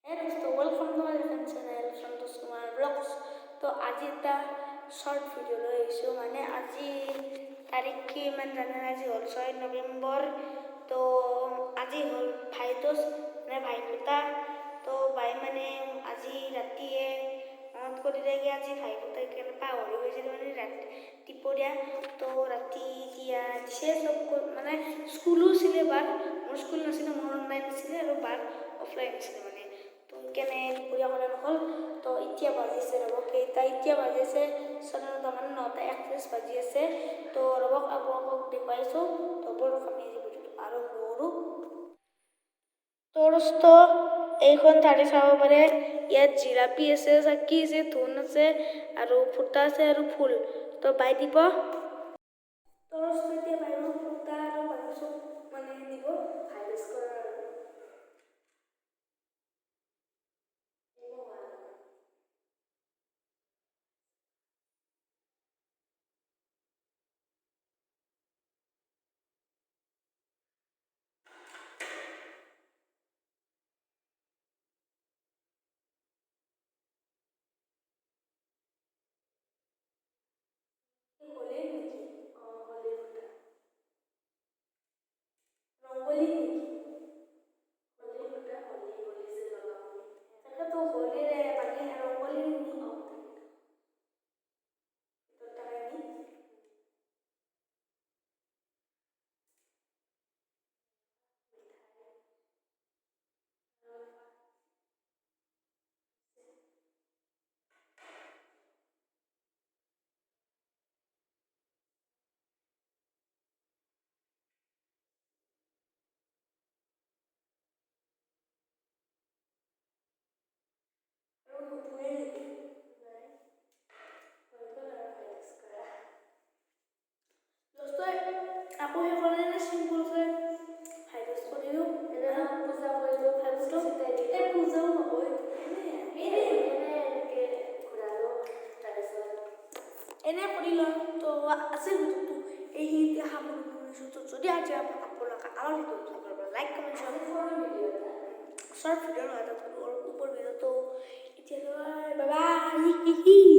Hey दोस्तों, welcome to my channel Santosh Kumar blogs. तो आज এটা শর্ট ভিডিও লৈ আহিছোঁ। মানে আজি তাৰিখ কি ইমান জানে না, আজি হ'ল 6 নৱেম্বৰ। তো আজি হ'ল ভাই দোজ মানে ভাইফোঁটা। তো ভাই মানে আজি ৰাতিয়ে মনত কৰি দিয়ে আজি ভাইফোঁটা কেনে পাহৰি গৈছিল মানে ৰাতিপুৱা। তো ৰাতি দিয়া দিছে চব মানে স্কুলো আছিলে, বাৰ মোৰ স্কুল নাছিলে, মোৰ অনলাইন আছিলে আৰু বাৰ অফলাইন আছিলে মানে। তো কেনে দুপৰীয়া কৰা নহ'ল। তো এতিয়া বাজিছে ৰ'বক কেইটা, এতিয়া বাজিছে 9:31 বাজি আছে। তো ৰ'বক আপোনালোকক দেখুৱাইছোঁ। তো বলক আমি আজি ভিডিঅ'টো আৰম্ভ কৰোঁ। তো দোস্ত এইখন ঠাইতে চাব পাৰে, ইয়াত জিলাপি আছে, চাকি আছে, ধুন আছে আৰু ফুটা আছে আৰু ফুল। তো বাই দিব। তো দোস্ত এতিয়া বাইব ফুটা আৰু বাকী চব মানে দিব ভাইৰেছ কৰাৰ আৰু হ'লেই নেকি? হ'লেই ফুটা ৰংগলী নেকি? হ'লেই ফুটা হ'লেই যে লগাব তাকেতো হ'লেৰে বাকী ৰংগলী নি তাকে নি আৰু নুধুৱে নেকি? নাই হৈ গ'ল আৰু ভাইৰাছ কৰা। দোস্তই আকৌ সেইখনে চিম্পুলকৈ ভাইৰাছ কৰিলোঁ, পূজা কৰিলোঁ, এই পূজাও নকয়, এনেকৈ ঘূৰালোঁ, তাৰপিছত এনে কৰি লওঁ। তো আছে ভিডিঅ'টো এইখিনিতে সামৰিছোঁ। তো যদি আজি আপোনালোকে আমাৰ ভিডিঅ'টো চাব like comment share short video' নহয়, ওপৰ ভিডিঅ'টো এতিয়ালৈ বাই বাই।